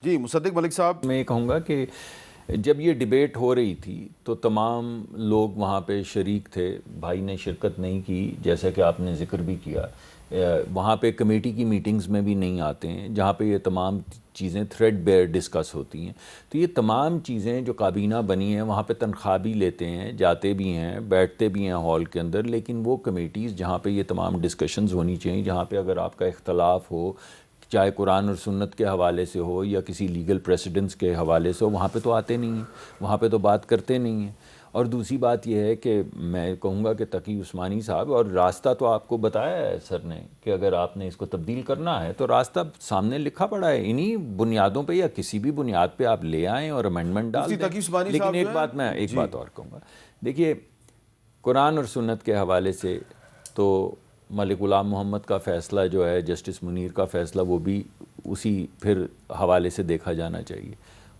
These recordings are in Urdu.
جی مصدق ملک صاحب، میں یہ کہوں گا کہ جب یہ ڈیبیٹ ہو رہی تھی تو تمام لوگ وہاں پہ شریک تھے. بھائی نے شرکت نہیں کی جیسا کہ آپ نے ذکر بھی کیا. وہاں پہ کمیٹی کی میٹنگز میں بھی نہیں آتے ہیں جہاں پہ یہ تمام چیزیں تھریڈ بیئر ڈسکس ہوتی ہیں. تو یہ تمام چیزیں جو کابینہ بنی ہیں وہاں پہ تنخواہ بھی لیتے ہیں، جاتے بھی ہیں، بیٹھتے بھی ہیں ہال کے اندر. لیکن وہ کمیٹیز جہاں پہ یہ تمام ڈسکشنز ہونی چاہیے، جہاں پہ اگر آپ کا اختلاف ہو، چاہے قرآن اور سنت کے حوالے سے ہو یا کسی لیگل پریسیڈنٹس کے حوالے سے ہو، وہاں پہ تو آتے نہیں ہیں، وہاں پہ تو بات کرتے نہیں ہیں. اور دوسری بات یہ ہے کہ میں کہوں گا کہ تقی عثمانی صاحب، اور راستہ تو آپ کو بتایا ہے سر نے کہ اگر آپ نے اس کو تبدیل کرنا ہے تو راستہ سامنے لکھا پڑا ہے. انہی بنیادوں پہ یا کسی بھی بنیاد پہ آپ لے آئیں اور امینڈمنٹ ڈال دیں. تقی عثمانی لیکن صاحب ایک جو بات میں ہیں، ایک جی بات اور کہوں گا. دیکھیے قرآن اور سنت کے حوالے سے تو ملک غلام محمد کا فیصلہ جو ہے، جسٹس منیر کا فیصلہ، وہ بھی اسی پھر حوالے سے دیکھا جانا چاہیے.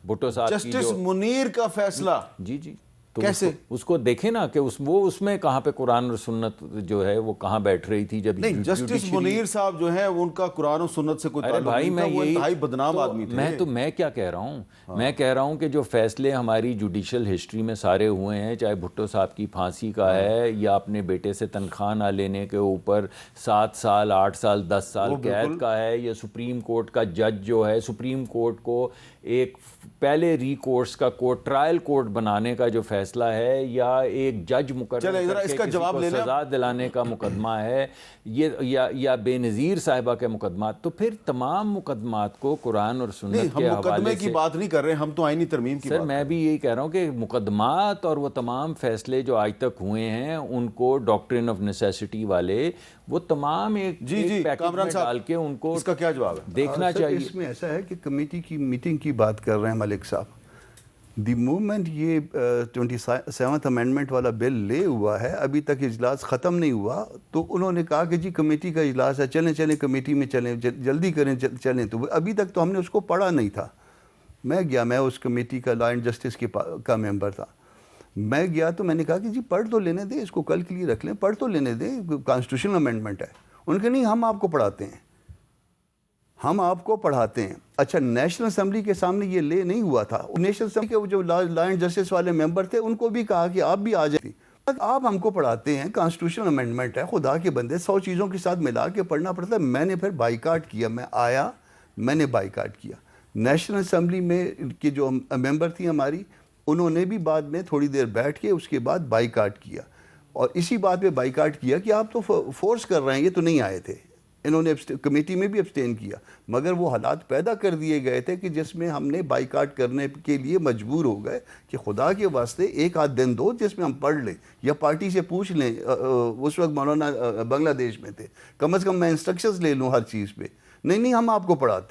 بھٹو صاحب کی جسٹس جو منیر کا فیصلہ جی تو کیسے؟ اس کو دیکھیں نا کہ وہ اس میں کہاں پہ قرآن اور سنت جو ہے وہ کہاں بیٹھ رہی تھی جب نہیں، جسٹس منیر صاحب جو ہیں ان کا قرآن و سنت سے کوئی تعلق نہیں تھا، وہ انتہائی بدنام آدمی تھے. میں کیا کہہ رہا ہوں، میں کہہ رہا ہوں کہ جو فیصلے ہماری جوڈیشل ہسٹری میں سارے ہوئے ہیں، چاہے بھٹو صاحب کی پھانسی کا ہے یا اپنے بیٹے سے تنخواہ نہ لینے کے اوپر 7 سال 8 سال 10 سال قید کا ہے، یا سپریم کورٹ کا جج جو ہے، سپریم کورٹ کو ایک پہلے ریکورس کا کورٹ، ٹرائل کورٹ بنانے کا جو فیصلہ ہے، یا ایک جج مقرر کر کے کسی کو سزا دلانے کا مقدمہ ہے، یا بے نظیر صاحبہ کے مقدمات، تو پھر تمام مقدمات کو قرآن اور سنت کے حوالے سے. ہم مقدمے کی بات نہیں کر رہے، ہم تو آئینی ترمیم کی بات سر میں بھی یہی کہہ رہا ہوں کہ مقدمات اور وہ تمام فیصلے جو آج تک ہوئے ہیں ان کو ڈاکٹرن آف نیسیسٹی والے وہ تمام ایک پیکج میں ڈال کے ان کو اس کا کیا جواب ہے دیکھنا چاہیے. اس میں ایسا ہے کہ کمیٹی کی میٹنگ کی بات کر رہے ہیں ملک صاحب. دی موومنٹ یہ 27th امینڈمنٹ والا بل لے ہوا ہے، ابھی تک اجلاس ختم نہیں ہوا، تو انہوں نے کہا کہ جی کمیٹی کا اجلاس ہے، چلیں کمیٹی میں چلیں، جلدی کریں چلیں. تو ابھی تک تو ہم نے اس کو پڑھا نہیں تھا. میں اس کمیٹی کا لا اینڈ جسٹس کا ممبر تھا. میں گیا تو میں نے کہا کہ جی پڑھ تو لینے دیں، اس کو کل کے لیے رکھ لیں، پڑھ تو لینے دیں، کانسٹیٹیوشنل امینڈمنٹ ہے. ان کے نہیں، ہم آپ کو پڑھاتے ہیں، ہم آپ کو پڑھاتے ہیں. اچھا، نیشنل اسمبلی کے سامنے یہ لے نہیں ہوا تھا. نیشنل اسمبلی کے جو لا اینڈ جسٹس والے ممبر تھے ان کو بھی کہا کہ آپ بھی آ جائیں. آپ ہم کو پڑھاتے ہیں، کانسٹیٹیوشنل امینڈمنٹ ہے، خدا کے بندے 100 چیزوں کے ساتھ ملا کے پڑھنا پڑتا ہے. میں نے پھر بائیکاٹ کیا، میں آیا، میں نے بائیکاٹ کیا. نیشنل اسمبلی میں کی جو ممبر تھی ہماری، انہوں نے بھی بعد میں تھوڑی دیر بیٹھ کے اس کے بعد بائیکاٹ کیا. اور اسی بات پہ بائیکاٹ کیا کہ آپ تو فورس کر رہے ہیں، یہ تو نہیں آئے تھے. انہوں نے کمیٹی میں بھی ابسٹین کیا، مگر وہ حالات پیدا کر دیے گئے تھے کہ جس میں ہم نے بائیکاٹ کرنے کے لیے مجبور ہو گئے کہ خدا کے واسطے ایک آدھ دن دو جس میں ہم پڑھ لیں، یا پارٹی سے پوچھ لیں. اس وقت مولانا بنگلہ دیش میں تھے، کم از کم میں انسٹرکشنز لے لوں ہر چیز پہ. نہیں ہم آپ کو پڑھاتے ہیں.